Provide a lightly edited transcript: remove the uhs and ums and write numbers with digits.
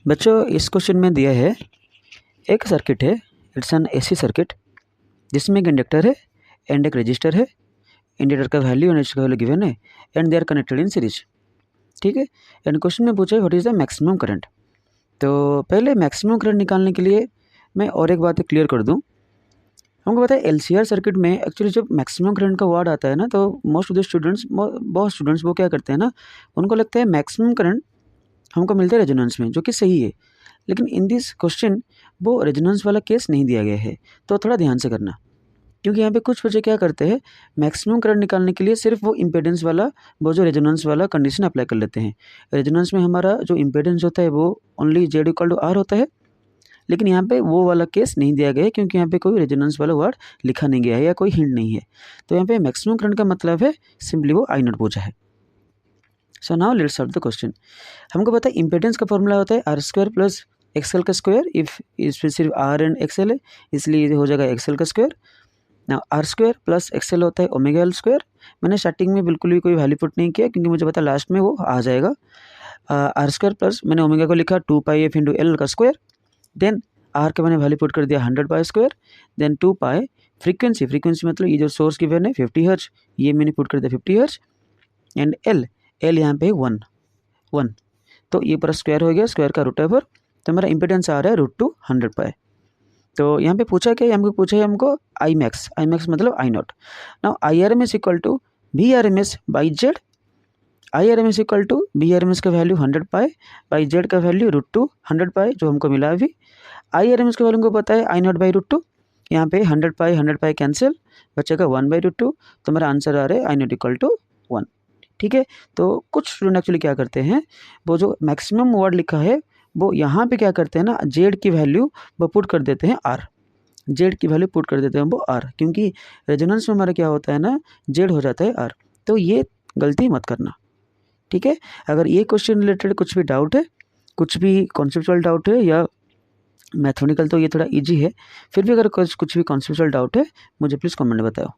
बच्चों इस क्वेश्चन में दिया है एक सर्किट है, इट्स एन एसी सर्किट जिसमें एक इंडक्टर है एंड एक रजिस्टर है। इंडक्टर का वैल्यू एंड का वैल्यू गिवन है and they are connected in series. ठीक है, एंड क्वेश्चन में पूछा है what is the maximum current. तो पहले मैक्सिमम करंट निकालने के लिए मैं और एक बात क्लियर कर दूं। हमको पता है एलसीआर सर्किट में एक्चुअली जब मैक्सिमम करंट का वर्ड आता है ना, तो मोस्ट ऑफ द स्टूडेंट्स, बहुत स्टूडेंट्स वो क्या करते हैं ना, उनको लगता है मैक्सिमम करंट हमको मिलता है रेजोनेंस में, जो कि सही है। लेकिन इन दिस क्वेश्चन वो रेजोनेंस वाला केस नहीं दिया गया है, तो थोड़ा ध्यान से करना, क्योंकि यहाँ पे कुछ बच्चे क्या करते हैं, मैक्सिमम करंट निकालने के लिए सिर्फ वो इम्पेडेंस वाला, वो जो रेजोनेंस वाला कंडीशन अप्लाई कर लेते हैं। रेजोनेंस में हमारा जो इम्पेडेंस होता है वो only Z equal to R होता है, लेकिन यहाँ पे वो वाला केस नहीं दिया गया है, क्योंकि यहाँ पे कोई रेजोनेंस वाला वर्ड लिखा नहीं गया है या कोई हिंट नहीं है। तो यहाँ पे मैक्सिमम करंट का मतलब है सिंपली वो आई नॉट पूछा है। So now let's solve the question. हमको पता है इम्पेडेंस का फॉर्मूला होता है आर स्क्वायर प्लस एक्सएल का स्क्वायर। इफ इसमें सिर्फ आर एंड एक्सएल है, इसलिए हो जाएगा एक्सएल का स्क्वायर। ना आर स्क्वायर प्लस एक्सएल होता है ओमेगा एल स्क्वायर। मैंने स्टार्टिंग में बिल्कुल भी कोई वैल्यू पुट नहीं किया, क्योंकि मुझे पता लास्ट में वो आ जाएगा। आर स्क्वायर प्लस मैंने ओमेगा को लिखा 2 पाई एफ इंटू एल का स्क्वायर। देन आर के मैंने वैल्यू पुट कर दिया 100 pi square. Then 2 pi frequency मतलब ये जो सोर्स गिवन है 50 हर्ट्ज, ये मैंने पुट कर दिया 50 हर्ट्ज। एंड एल यहाँ पे 1, तो ये पूरा स्क्वायर हो गया, स्क्वायर का रूट ओवर। तो मेरा इम्पिडेंस आ रहा है √2 100 पाई। तो यहाँ पे पूछा क्या, हमको पूछा है हमको आई मैक्स मतलब I not. Now I R M S equal to V R M S by Z. I R M S equal to V R M S का वैल्यू 100 पाई बाई जेड का value √2 100 pi, जो हमको मिला अभी। I R M S का value हमको पता है आई नॉट बाई √2। यहाँ पे 100 पाई कैंसिल, बचेगा 1/√2। तो मेरा आंसर आ रहा है आई नॉट इक्वल टू 1। ठीक है, तो कुछ स्टूडेंट एक्चुअली क्या करते हैं, वो जो मैक्सिमम वर्ड लिखा है वो यहाँ पे क्या करते हैं ना, जेड की वैल्यू वो पुट कर देते हैं आर। जेड की वैल्यू पुट कर देते हैं वो आर, क्योंकि रेजोनेंस में हमारा क्या होता है ना, जेड हो जाता है आर। तो ये गलती मत करना। ठीक है, अगर ये क्वेश्चन रिलेटेड कुछ भी डाउट है, कुछ भी कॉन्सेप्चुअल डाउट है या मैथमेटिकल, तो ये थोड़ा इजी है, फिर भी अगर कुछ भी कॉन्सेप्चुअल डाउट है मुझे प्लीज़ कमेंट में बताओ।